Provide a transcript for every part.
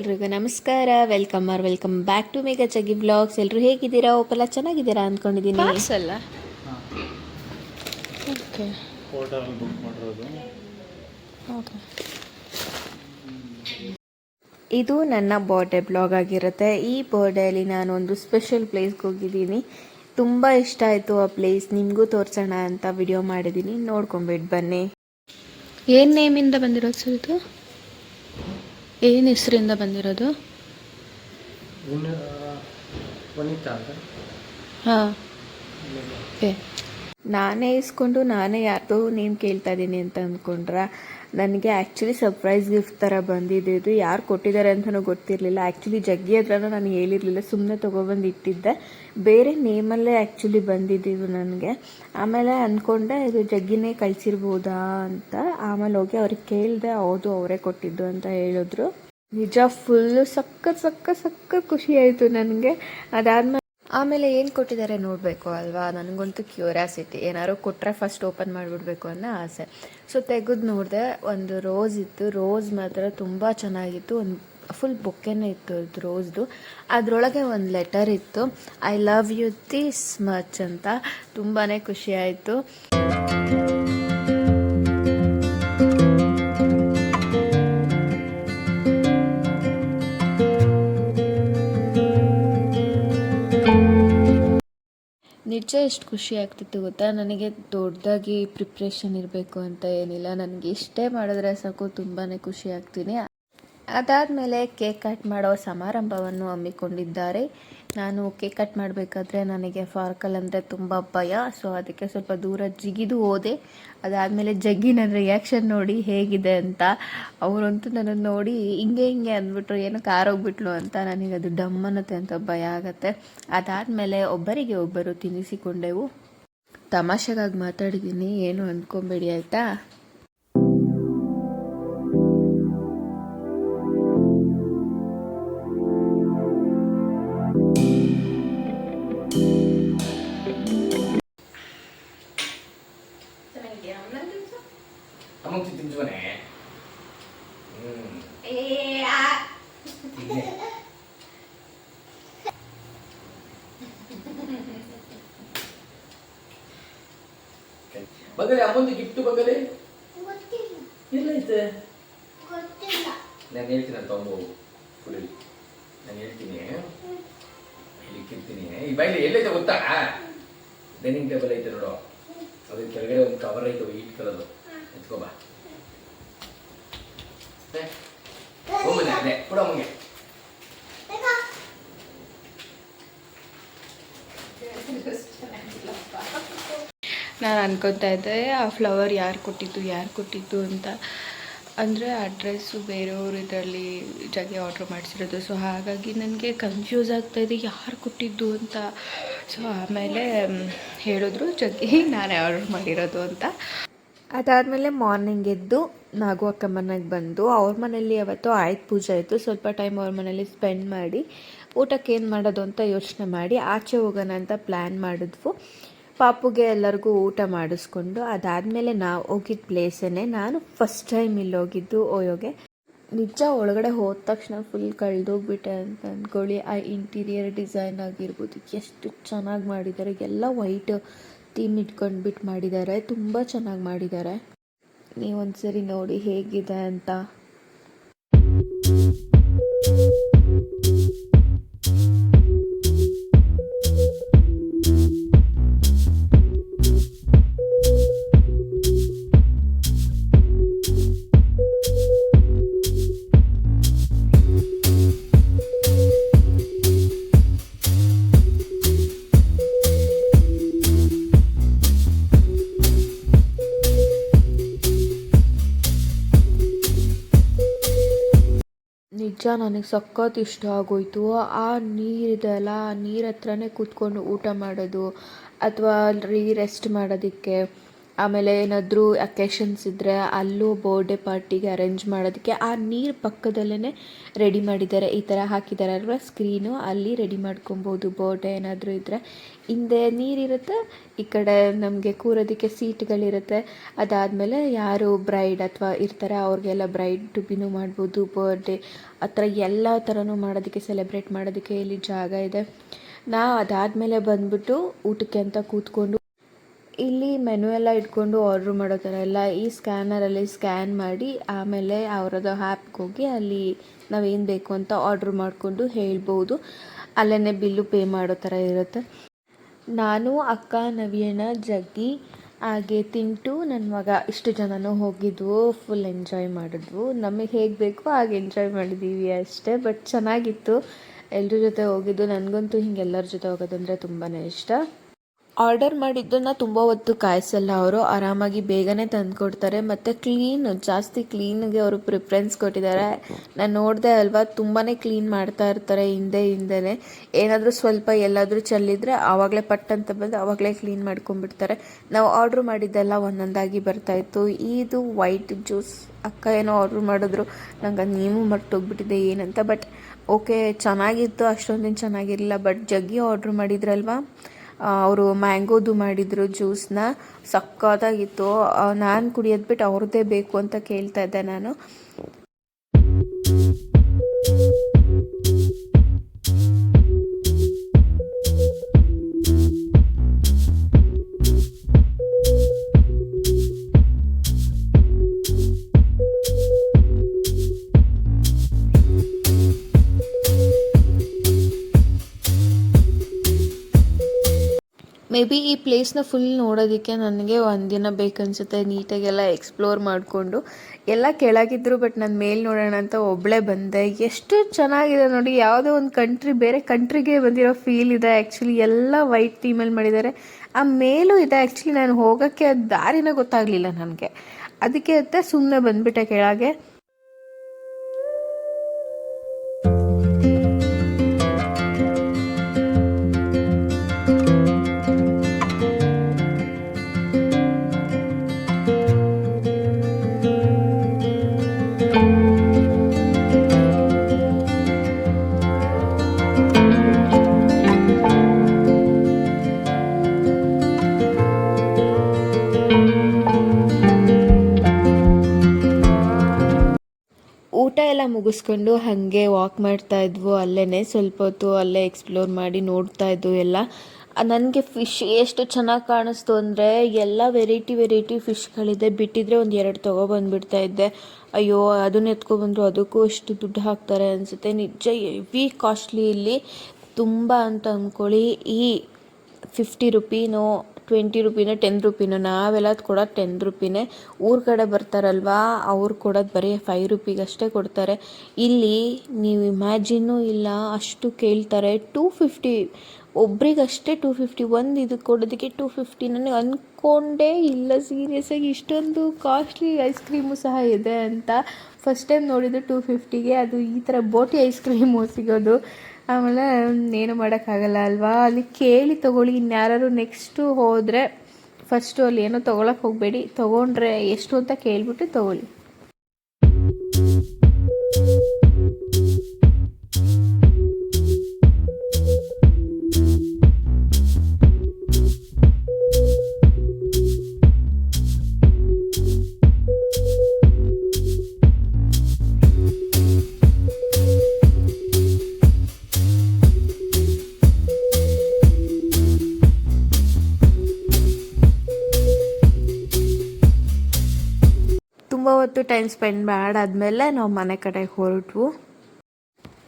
ಎಲ್ರಿಗೂ ನಮಸ್ಕಾರ. Welcome back to Megha ಜಗ್ಗಿ ವ್ಲಾಗ್ಸ್. ಎಲ್ಲರೂ ಹೇಗಿದ್ದೀರಾ? ಒಪ್ಪಲ್ಲ ಚೆನ್ನಾಗಿದ್ದೀರಾ ಅಂದ್ಕೊಂಡಿದ್ದೀನಿ. ಅಲ್ಲ ಓಕೆ ಹೋಟೆಲ್ ಬುಕ್ ಮಾಡಿರೋದು. ಓಕೆ. ಇದು ನನ್ನ ಬರ್ಡೇ ಬ್ಲಾಗ್ ಆಗಿರುತ್ತೆ. ಈ ಬರ್ಡೇಲಿ ನಾನು ಒಂದು ಸ್ಪೆಷಲ್ ಪ್ಲೇಸ್ಗೆ ಹೋಗಿದ್ದೀನಿ. ತುಂಬ ಇಷ್ಟ ಆಯಿತು ಆ ಪ್ಲೇಸ್. ನಿಮಗೂ ತೋರಿಸೋಣ ಅಂತ ವಿಡಿಯೋ ಮಾಡಿದ್ದೀನಿ, ನೋಡ್ಕೊಂಬಿಟ್ಟು ಬನ್ನಿ. ಏನು ನೇಮಿಂದ ಬಂದಿರೋದು ಸರ್ ಇದು? ಏನು ಹೆಸರಿಂದ ಬಂದಿರೋದು? ಹಾಂ ಓಕೆ. ನಾನೇ ಇಸ್ಕೊಂಡು ನಾನೇ ಯಾರ್ದೋ ನೇಮ್ ಕೇಳ್ತಾ ಇದ್ದೀನಿ ಅಂತ ಅಂದ್ಕೊಂಡ್ರೆ, ನನಗೆ ಆ್ಯಕ್ಚುಲಿ ಸರ್ಪ್ರೈಸ್ ಗಿಫ್ಟ್ ಥರ ಬಂದಿದ್ದು. ಇದು ಯಾರು ಕೊಟ್ಟಿದ್ದಾರೆ ಅಂತಲೂ ಗೊತ್ತಿರಲಿಲ್ಲ. ಆ್ಯಕ್ಚುಲಿ ಜಗ್ಗಿ ಹತ್ರನೂ ನಾನು ಹೇಳಿರಲಿಲ್ಲ, ಸುಮ್ಮನೆ ತೊಗೊಬಂದು ಇಟ್ಟಿದ್ದೆ. ಬೇರೆ ನೇಮಲ್ಲೇ ಆ್ಯಕ್ಚುಲಿ ಬಂದಿದ್ದು ನನಗೆ. ಆಮೇಲೆ ಅಂದ್ಕೊಂಡೆ ಇದು ಜಗ್ಗಿನೇ ಕಳಿಸಿರ್ಬೋದಾ ಅಂತ. ಆಮೇಲೆ ಹೋಗಿ ಅವ್ರಿಗೆ ಕೇಳಿದೆ, ಹೌದು ಅವರೇ ಕೊಟ್ಟಿದ್ದು ಅಂತ ಹೇಳಿದ್ರು. ನಿಜ ಫುಲ್ಲು ಸಖತ್ ಖುಷಿ ಆಯಿತು ನನಗೆ. ಆಮೇಲೆ ಏನು ಕೊಟ್ಟಿದ್ದಾರೆ ನೋಡಬೇಕು ಅಲ್ವಾ? ನನಗಂತೂ ಕ್ಯೂರಿಯಾಸಿಟಿ. ಏನಾದ್ರು ಕೊಟ್ಟರೆ ಫಸ್ಟ್ ಓಪನ್ ಮಾಡಿಬಿಡ್ಬೇಕು ಅನ್ನೋ ಆಸೆ. ಸೊ ತೆಗೆದು ನೋಡಿದೆ, ಒಂದು ರೋಸ್ ಇತ್ತು. ರೋಸ್ ಮಾತ್ರ ತುಂಬ ಚೆನ್ನಾಗಿತ್ತು. ಒಂದು ಫುಲ್ ಬೊಕ್ಕೆನೇ ಇತ್ತು ಅದು ರೋಸ್ದು. ಅದರೊಳಗೆ ಒಂದು ಲೆಟರ್ ಇತ್ತು, I love you this much ಅಂತ. ತುಂಬಾ ಖುಷಿ ಆಯಿತು. ನಿಜ ಎಷ್ಟು ಖುಷಿ ಆಗ್ತಿತ್ತು ಗೊತ್ತಾ? ನನಗೆ ದೊಡ್ಡದಾಗಿ ಪ್ರಿಪ್ರೇಷನ್ ಇರಬೇಕು ಅಂತ ಏನಿಲ್ಲ. ನನಗೆ ಇಷ್ಟೇ ಮಾಡಿದ್ರೆ ಸಾಕು, ತುಂಬಾ ಖುಷಿ ಆಗ್ತೀನಿ. ಅದಾದಮೇಲೆ ಕೇಕ್ ಕಟ್ ಮಾಡೋ ಸಮಾರಂಭವನ್ನು ಹಮ್ಮಿಕೊಂಡಿದ್ದಾರೆ. ನಾನು ಕೇಕ್ ಕಟ್ ಮಾಡಬೇಕಾದ್ರೆ ನನಗೆ ಫಾರ್ಕಲ್ ಅಂದರೆ ತುಂಬ ಭಯ. ಸೊ ಅದಕ್ಕೆ ಸ್ವಲ್ಪ ದೂರ ಜಿಗಿದು ಹೋದೆ. ಅದಾದಮೇಲೆ ಜಗ್ಗಿ ನನ್ನ ರಿಯಾಕ್ಷನ್ ನೋಡಿ ಹೇಗಿದೆ ಅಂತ. ಅವರಂತೂ ನನ್ನನ್ನು ನೋಡಿ ಹಿಂಗೆ ಅಂದ್ಬಿಟ್ರು, ಏನೋ ಕಾರೋಗ್ಬಿಟ್ಲು ಅಂತ. ನನಗೆ ಅದು ಡಮ್ ಅನ್ನತ್ತೆ ಅಂತ ಭಯ ಆಗತ್ತೆ. ಅದಾದಮೇಲೆ ಒಬ್ಬರಿಗೆ ಒಬ್ಬರು ತಿನ್ನಿಸಿಕೊಂಡೆವು. ತಮಾಷೆಗಾಗಿ ಮಾತಾಡಿದ್ದೀನಿ, ಏನು ಅಂದ್ಕೊಬೇಡಿ ಆಯಿತಾ? ಅಮ್ಮಂಗೆ ತಿಂಜುವನೆ ಬಗಲೆ ಅಮ್ಮಂದು ಗಿಫ್ಟ್ ಬಗಲೆ ಎಲ್ಲೈತೆ? ನಾನು ಹೇಳ್ತೀನಿ ಅಂತ ಒಂದು ಫುಲ್ ನಾನು ಹೇಳ್ತೀನಿ, ಇಲ್ಲಿಕ್ಕಿರ್ತೀನಿ. ಈ ಬೈಲಿ ಎಲ್ಲೈತೆ ಗೊತ್ತಾ? ಡೈನಿಂಗ್ ಟೇಬಲ್ ಐತೆ ನೋಡು, ಅದ್ರ ಕೆಳಗಡೆ ಒಂದು ಕವರ್ ಐತೆ ವೈಟ್ ಕಲರ್ದು. ಎತ್ಕೋಬಾ ಹೋಗ್ಬನ್ನಿ. ಅದೇ ಕೊಡ ಅಮ್ಮಗೆ. ನಾನು ಅನ್ಕೊತಾ ಇದ್ದೆ ಆ ಫ್ಲವರ್ ಯಾರು ಕೊಟ್ಟಿದ್ದು ಅಂತ. ಅಂದರೆ ಅಡ್ರೆಸ್ಸು ಬೇರೆಯವರು ಇದರಲ್ಲಿ ಜಾಗ ಆರ್ಡ್ರ್ ಮಾಡಿಸಿರೋದು. ಸೊ ಹಾಗಾಗಿ ನನಗೆ ಕನ್ಫ್ಯೂಸ್ ಆಗ್ತಾಯಿದೆ ಯಾರು ಕೊಟ್ಟಿದ್ದು ಅಂತ. ಸೊ ಆಮೇಲೆ ಹೇಳಿದ್ರು ಜಗ್ಗಿ ನಾನೇ ಆರ್ಡ್ರ್ ಮಾಡಿರೋದು ಅಂತ. ಅದಾದಮೇಲೆ ಮಾರ್ನಿಂಗ್ ಎದ್ದು ನಾಗು ಅಕ್ಕ ಮನೆಗೆ ಬಂದು, ಅವ್ರ ಮನೇಲಿ ಅವತ್ತು ಆಯುಧ ಪೂಜೆ ಇತ್ತು. ಸ್ವಲ್ಪ ಟೈಮ್ ಅವ್ರ ಮನೇಲಿ ಸ್ಪೆಂಡ್ ಮಾಡಿ ಊಟಕ್ಕೆ ಏನು ಮಾಡೋದು ಅಂತ ಯೋಚನೆ ಮಾಡಿ ಆಚೆ ಹೋಗೋಣ ಅಂತ ಪ್ಲ್ಯಾನ್ ಮಾಡಿದ್ವು. ಪಾಪುಗೆ ಎಲ್ಲರಿಗೂ ಊಟ ಮಾಡಿಸ್ಕೊಂಡು ಅದಾದಮೇಲೆ ನಾವು ಹೋಗಿದ್ದ ಪ್ಲೇಸನ್ನೇ. ನಾನು ಫಸ್ಟ್ ಟೈಮ್ ಇಲ್ಲಿ ಹೋಗಿದ್ದು ಓಯೋಗೆ. ನಿಜ ಒಳಗಡೆ ಹೋದ ತಕ್ಷಣ ಫುಲ್ ಕಳೆದೋಗ್ಬಿಟ್ಟೆ ಅಂತ ಅಂದ್ಕೊಳ್ಳಿ. ಆ ಇಂಟೀರಿಯರ್ ಡಿಸೈನ್ ಆಗಿರ್ಬೋದು, ಎಷ್ಟು ಚೆನ್ನಾಗಿ ಮಾಡಿದ್ದಾರೆ. ಎಲ್ಲ ವೈಟ್ ಥೀಮ್ ಇಟ್ಕೊಂಡ್ಬಿಟ್ಟು ಮಾಡಿದ್ದಾರೆ. ತುಂಬ ಚೆನ್ನಾಗಿ ಮಾಡಿದ್ದಾರೆ. ನೀವೊಂದ್ಸರಿ ನೋಡಿ ಹೇಗಿದೆ ಅಂತ. ನಿಜ ನನಗೆ ಸಖತ್ ಇಷ್ಟ ಆಗೋಯ್ತು. ಆ ನೀರಿದೆಯಲ್ಲ, ಆ ನೀರು ಹತ್ರನೇ ಕೂತ್ಕೊಂಡು ಊಟ ಮಾಡೋದು ಅಥವಾ ರೆಸ್ಟ್ ಮಾಡೋದಕ್ಕೆ ಆಮೇಲೆ ಏನಾದರೂ ಅಕೇಶನ್ಸ್ ಇದ್ದರೆ ಅಲ್ಲೂ ಬರ್ಡೇ ಪಾರ್ಟಿಗೆ ಅರೇಂಜ್ ಮಾಡೋದಕ್ಕೆ ಆ ನೀರು ಪಕ್ಕದಲ್ಲೇ ರೆಡಿ ಮಾಡಿದ್ದಾರೆ. ಈ ಥರ ಹಾಕಿದ್ದಾರೆ ಅಲ್ವಾ ಸ್ಕ್ರೀನು, ಅಲ್ಲಿ ರೆಡಿ ಮಾಡ್ಕೊಬೋದು ಬರ್ಡೇ ಏನಾದರೂ ಇದ್ದರೆ. ಹಿಂದೆ ನೀರಿರುತ್ತೆ, ಈ ಕಡೆ ನಮಗೆ ಕೂರೋದಕ್ಕೆ ಸೀಟ್ಗಳಿರುತ್ತೆ. ಅದಾದಮೇಲೆ ಯಾರು ಬ್ರೈಡ್ ಅಥವಾ ಇರ್ತಾರೆ ಅವ್ರಿಗೆಲ್ಲ ಬ್ರೈಡ್ ಟು ಬಿನೂ ಮಾಡ್ಬೋದು. ಬರ್ಡೇ ಆ ಥರ ಎಲ್ಲ ಥರನೂ ಮಾಡೋದಕ್ಕೆ, ಸೆಲೆಬ್ರೇಟ್ ಮಾಡೋದಕ್ಕೆ ಇಲ್ಲಿ ಜಾಗ ಇದೆ. ಅದಾದಮೇಲೆ ಬಂದ್ಬಿಟ್ಟು ಊಟಕ್ಕೆ ಅಂತ ಕೂತ್ಕೊಂಡು ಇಲ್ಲಿ ಮೆನು ಎಲ್ಲ ಇಟ್ಕೊಂಡು ಆರ್ಡ್ರ್ ಮಾಡೋ ಥರ ಎಲ್ಲ ಈ ಸ್ಕ್ಯಾನರಲ್ಲಿ ಸ್ಕ್ಯಾನ್ ಮಾಡಿ ಆಮೇಲೆ ಅವರದ್ದು ಆ್ಯಪ್ಗೆ ಹೋಗಿ ಅಲ್ಲಿ ನಾವೇನು ಬೇಕು ಅಂತ ಆರ್ಡ್ರ್ ಮಾಡಿಕೊಂಡು ಹೇಳ್ಬೋದು. ಅಲ್ಲೇ ಬಿಲ್ಲು ಪೇ ಮಾಡೋ ಥರ ಇರುತ್ತೆ. ನಾನು, ಅಕ್ಕ, ನವ್ಯಣ್ಣ, ಜಗ್ಗಿ ಹಾಗೆ ತಿಂಟು, ನನ್ನ ಮಗ ಇಷ್ಟು ಜನನೂ ಹೋಗಿದ್ವು. ಫುಲ್ ಎಂಜಾಯ್ ಮಾಡಿದ್ವು. ನಮಗೆ ಹೇಗೆ ಬೇಕೋ ಹಾಗೆ ಎಂಜಾಯ್ ಮಾಡಿದ್ದೀವಿ ಅಷ್ಟೇ. ಬಟ್ ಚೆನ್ನಾಗಿತ್ತು ಎಲ್ಲರ ಜೊತೆ ಹೋಗಿದ್ದು. ನನಗಂತೂ ಹಿಂಗೆ ಎಲ್ಲರ ಜೊತೆ ಹೋಗೋದಂದರೆ ತುಂಬಾ ಇಷ್ಟ. ಆರ್ಡರ್ ಮಾಡಿದ್ದನ್ನು ತುಂಬ ಹೊತ್ತು ಕಾಯಿಸಲ್ಲ ಅವರು, ಆರಾಮಾಗಿ ಬೇಗನೆ ತಂದುಕೊಡ್ತಾರೆ. ಮತ್ತು ಜಾಸ್ತಿ ಕ್ಲೀನಿಗೆ ಅವರು ಪ್ರಿಫರೆನ್ಸ್ ಕೊಟ್ಟಿದ್ದಾರೆ. ನಾನು ನೋಡಿದೆ ಅಲ್ವಾ, ತುಂಬಾ ಕ್ಲೀನ್ ಮಾಡ್ತಾ ಇರ್ತಾರೆ ಹಿಂದೆನೇ. ಏನಾದರೂ ಸ್ವಲ್ಪ ಎಲ್ಲಾದರೂ ಚೆಲ್ಲಿದ್ರೆ ಆವಾಗಲೇ ಪಟ್ಟಂತ ಬಂದು ಆವಾಗಲೇ ಕ್ಲೀನ್ ಮಾಡ್ಕೊಂಡ್ಬಿಡ್ತಾರೆ. ನಾವು ಆರ್ಡ್ರ್ ಮಾಡಿದ್ದೆಲ್ಲ ಒಂದೊಂದಾಗಿ ಬರ್ತಾಯಿತ್ತು. ಇದು ವೈಟ್ ಜ್ಯೂಸ್ ಅಕ್ಕ ಏನೋ ಆರ್ಡ್ರ್ ಮಾಡಿದ್ರು, ನಂಗೆ ನೀವು ಮರ್ತೋಗ್ಬಿಟ್ಟಿದೆ ಏನಂತ. ಬಟ್ ಓಕೆ, ಚೆನ್ನಾಗಿತ್ತು, ಅಷ್ಟೊಂದೇನು ಚೆನ್ನಾಗಿರಲಿಲ್ಲ. ಬಟ್ ಜಗ್ಗಿ ಆರ್ಡ್ರ್ ಮಾಡಿದ್ರಲ್ವ, ಅವರು ಮ್ಯಾಂಗೋದು ಮಾಡಿದರು ಜ್ಯೂಸನ್ನ, ಸಕ್ಕತ್ತಾಗಿತ್ತು. ನಾನು ಕುಡಿಯೋದು ಬಿಟ್ಟು ಅವ್ರದ್ದೇ ಬೇಕು ಅಂತ ಕೇಳ್ತಾ ಇದ್ದೆ ನಾನು. ಮೇ ಬಿ ಈ ಪ್ಲೇಸ್ನ ಫುಲ್ ನೋಡೋದಕ್ಕೆ ನನಗೆ ಒಂದಿನ ಬೇಕನ್ಸುತ್ತೆ, ನೀಟಾಗೆಲ್ಲ ಎಕ್ಸ್ಪ್ಲೋರ್ ಮಾಡಿಕೊಂಡು. ಎಲ್ಲ ಕೆಳಗಿದ್ರು, ಬಟ್ ನಾನು ಮೇಲೆ ನೋಡೋಣ ಅಂತ ಒಬ್ಬಳೇ ಬಂದೆ. ಎಷ್ಟು ಚೆನ್ನಾಗಿದೆ ನೋಡಿ, ಯಾವುದೋ ಒಂದು ಬೇರೆ ಕಂಟ್ರಿಗೆ ಬಂದಿರೋ ಫೀಲ್ ಇದೆ. ಆ್ಯಕ್ಚುಲಿ ಎಲ್ಲ ವೈಟ್ ಥೀಮಲ್ಲಿ ಮಾಡಿದ್ದಾರೆ. ಆ ಮೇಲೂ ಇದೆ. ಆ್ಯಕ್ಚುಲಿ ನಾನು ಹೋಗೋಕ್ಕೆ ಅದು ದಾರಿನೇ ಗೊತ್ತಾಗಲಿಲ್ಲ ನನಗೆ, ಅದಕ್ಕೆ ಅಂತ ಸುಮ್ಮನೆ ಬಂದುಬಿಟ್ಟೆ ಕೆಳಗೆ. ಊಟ ಎಲ್ಲ ಮುಗಿಸ್ಕೊಂಡು ಹಾಗೆ ವಾಕ್ ಮಾಡ್ತಾ ಇದ್ವು. ಅಲ್ಲೇ ಸ್ವಲ್ಪ ಹೊತ್ತು ಅಲ್ಲೇ ಎಕ್ಸ್ಪ್ಲೋರ್ ಮಾಡಿ ನೋಡ್ತಾ ಇದ್ವು ಎಲ್ಲ. ನನಗೆ ಫಿಶ್ ಎಷ್ಟು ಚೆನ್ನಾಗಿ ಕಾಣಿಸ್ತು ಅಂದರೆ, ಎಲ್ಲ ವೆರೈಟಿ ಫಿಶ್ಗಳಿದೆ. ಬಿಟ್ಟಿದ್ರೆ ಒಂದು 2 ತೊಗೊಬಂದುಬಿಡ್ತಾ ಇದ್ದೆ. ಅಯ್ಯೋ, ಅದನ್ನ ಎತ್ಕೊಬಂದರು, ಅದಕ್ಕೂ ಎಷ್ಟು ದುಡ್ಡು ಹಾಕ್ತಾರೆ ಅನಿಸುತ್ತೆ. ನಿಜ ಹೆವಿ ಕಾಸ್ಟ್ಲಿ ಇಲ್ಲಿ, ತುಂಬ ಅಂತ ಅಂದ್ಕೊಳ್ಳಿ. ಈ 50 ರೂಪಿನೋ 20 ರೂಪಿನೋ 10 ರೂಪಿನೋ, ನಾವೆಲ್ಲ ಕೊಡೋದು 10 ರೂಪಿನೇ. ಊರ ಕಡೆ ಬರ್ತಾರಲ್ವಾ, ಅವ್ರು ಕೊಡೋದು ಬರೀ 5 ರೂಪಿಗಷ್ಟೇ ಕೊಡ್ತಾರೆ. ಇಲ್ಲಿ ನೀವು ಇಮ್ಯಾಜಿನ್ನೂ ಇಲ್ಲ, ಅಷ್ಟು ಕೇಳ್ತಾರೆ. 250 ಒಬ್ರಿಗಷ್ಟೇ 250. ಒಂದು ಇದು ಕೊಡೋದಕ್ಕೆ 250. ನನಗೆ ಅಂದ್ಕೊಂಡೇ ಇಲ್ಲ ಸೀರಿಯಸ್ಸಾಗಿ ಇಷ್ಟೊಂದು ಕಾಸ್ಟ್ಲಿ ಐಸ್ ಕ್ರೀಮು ಸಹ ಇದೆ ಅಂತ. ಫಸ್ಟ್ ಟೈಮ್ ನೋಡಿದ್ದು 250ಗೆ. ಅದು ಈ ಥರ ಬೋಟಿ ಐಸ್ ಕ್ರೀಮು ಸಿಗೋದು. ಆಮೇಲೆ ಏನು ಮಾಡೋಕ್ಕಾಗಲ್ಲ ಅಲ್ವಾ, ಅಲ್ಲಿ ಕೇಳಿ ತೊಗೊಳ್ಳಿ. ಇನ್ಯಾರು ನೆಕ್ಸ್ಟು ಹೋದರೆ ಫಸ್ಟು ಅಲ್ಲಿ ಏನೋ ತೊಗೊಳಕ್ಕೆ ಹೋಗಬೇಡಿ, ತೊಗೊಂಡ್ರೆ ಎಷ್ಟು ಅಂತ ಕೇಳಿಬಿಟ್ಟು ತೊಗೊಳ್ಳಿ. ತುಂಬ ಹೊತ್ತು ಟೈಮ್ ಸ್ಪೆಂಡ್ ಮಾಡಾದ್ಮೇಲೆ ನಾವು ಮನೆ ಕಡೆ ಹೊರಟ್ವು.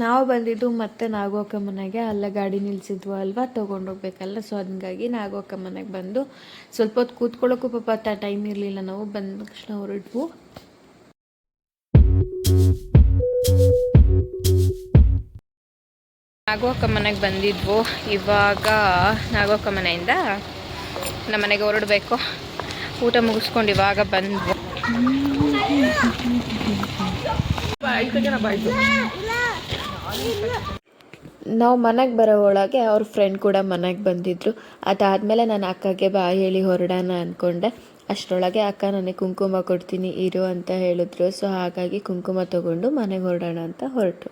ನಾವು ಬಂದಿದ್ದು ಮತ್ತೆ ನಾಗೋಕ ಮನೆಗೆ. ಅಲ್ಲ ಗಾಡಿ ನಿಲ್ಲಿಸಿದ್ವು ಅಲ್ವಾ, ತೊಗೊಂಡೋಗ್ಬೇಕಲ್ಲ. ಸೊ ಹಂಗಾಗಿ ನಾಗೋಕ ಮನೆಗೆ ಬಂದು ಸ್ವಲ್ಪ ಹೊತ್ತು ಕೂತ್ಕೊಳ್ಳೋಕ್ಕೂ ಪಾಪ ಟೈಮ್ ಇರಲಿಲ್ಲ. ನಾವು ಬಂದ ತಕ್ಷಣ ಹೊರಟ್ವು. ನಾಗೋಕ ಮನೆಗೆ ಬಂದಿದ್ವು. ಇವಾಗ ನಾಗೋಕ ಮನೆಯಿಂದ ನಮ್ಮ ಮನೆಗೆ ಹೊರಡಬೇಕು. ಊಟ ಮುಗಿಸ್ಕೊಂಡು ಇವಾಗ ಬಂದ್ವು. ನಾವು ಮನೆಗೆ ಬರೋ ಒಳಗೆ ಅವ್ರ ಫ್ರೆಂಡ್ ಕೂಡ ಮನೆಗೆ ಬಂದಿದ್ದರು. ಅದಾದಮೇಲೆ ನಾನು ಅಕ್ಕಗೆ ಬಾಯ್ ಹೇಳಿ ಹೊರಡೋಣ ಅಂದ್ಕೊಂಡೆ. ಅಷ್ಟರೊಳಗೆ ಅಕ್ಕ ನನಗೆ ಕುಂಕುಮ ಕೊಡ್ತೀನಿ ಇರು ಅಂತ ಹೇಳಿದ್ರು. ಸೊ ಹಾಗಾಗಿ ಕುಂಕುಮ ತೊಗೊಂಡು ಮನೆಗೆ ಹೊರಡೋಣ ಅಂತ ಹೊರಟು.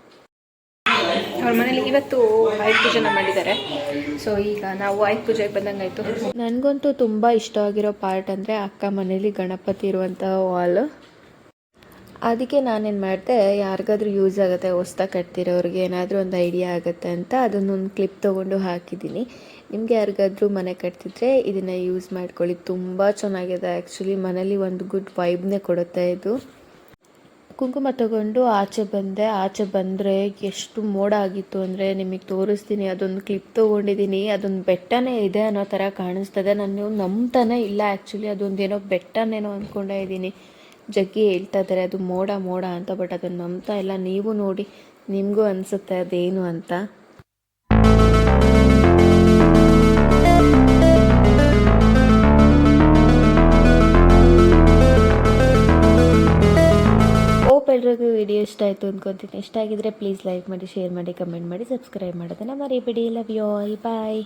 ಅವ್ರ ಮನೇಲಿ ಇವತ್ತು ಆಯುಧ ಪೂಜೆನ ಮಾಡಿದ್ದಾರೆ. ಸೊ ಈಗ ನಾವು ಆಯುಧ ಪೂಜೆಗೆ ಬಂದಂಗಾಯಿತು. ನನಗಂತೂ ತುಂಬ ಇಷ್ಟವಾಗಿರೋ ಪಾರ್ಟ್ ಅಂದರೆ ಅಕ್ಕ ಮನೇಲಿ ಗಣಪತಿ ಇರುವಂಥ ವಾಲ್. ಅದಕ್ಕೆ ನಾನೇನು ಮಾಡಿದೆ, ಯಾರಿಗಾದ್ರೂ ಯೂಸ್ ಆಗುತ್ತೆ ಹೊಸ್ದಾಗಿ ಕಟ್ತಿರೋರಿಗೆ ಏನಾದರೂ ಒಂದು ಐಡಿಯಾ ಆಗುತ್ತೆ ಅಂತ ಅದನ್ನೊಂದು ಕ್ಲಿಪ್ ತೊಗೊಂಡು ಹಾಕಿದ್ದೀನಿ. ನಿಮಗೆ ಯಾರಿಗಾದ್ರೂ ಮನೆ ಕಟ್ತಿದ್ರೆ ಇದನ್ನು ಯೂಸ್ ಮಾಡ್ಕೊಳ್ಳಿ, ತುಂಬ ಚೆನ್ನಾಗಿದೆ. ಆ್ಯಕ್ಚುಲಿ ಮನೇಲಿ ಒಂದು ಗುಡ್ ವೈಬ್ನೇ ಕೊಡುತ್ತೆ ಇದು. ಕುಂಕುಮ ತೊಗೊಂಡು ಆಚೆ ಬಂದೆ. ಆಚೆ ಬಂದರೆ ಎಷ್ಟು ಮೋಡ ಆಗಿತ್ತು ಅಂದರೆ ನಿಮಗೆ ತೋರಿಸ್ತೀನಿ. ಅದೊಂದು ಕ್ಲಿಪ್ ತೊಗೊಂಡಿದ್ದೀನಿ. ಅದೊಂದು ಬೆಟ್ಟನೇ ಇದೆ ಅನ್ನೋ ಥರ ಕಾಣಿಸ್ತದೆ. ನಾನು ನಂಬ್ತಾನೆ ಇಲ್ಲ ಆ್ಯಕ್ಚುಲಿ ಅದೊಂದೇನೋ ಬೆಟ್ಟನೇನೋ ಅಂದ್ಕೊಂಡೇ ಇದ್ದೀನಿ. ಜಗ್ಗಿ ಹೇಳ್ತಾ ಇದ್ದಾರೆ ಅದು ಮೋಡ ಮೋಡ ಅಂತ, ಬಟ್ ಅದನ್ನು ನಂಬ್ತಾ ಇಲ್ಲ. ನೀವು ನೋಡಿ, ನಿಮಗೂ ಅನಿಸುತ್ತೆ ಅದೇನು ಅಂತ. ಹೋಪ್ ಎಲ್ರಿಗೂ ವಿಡಿಯೋ ಇಷ್ಟ ಆಯಿತು ಅಂದ್ಕೊತೀನಿ. ಇಷ್ಟ ಆಗಿದ್ರೆ ಪ್ಲೀಸ್ ಲೈಕ್ ಮಾಡಿ, ಶೇರ್ ಮಾಡಿ, ಕಮೆಂಟ್ ಮಾಡಿ, ಸಬ್ಸ್ಕ್ರೈಬ್ ಮಾಡೋದನ್ನು ಮರಿಬೇಡಿ. Love you all, bye.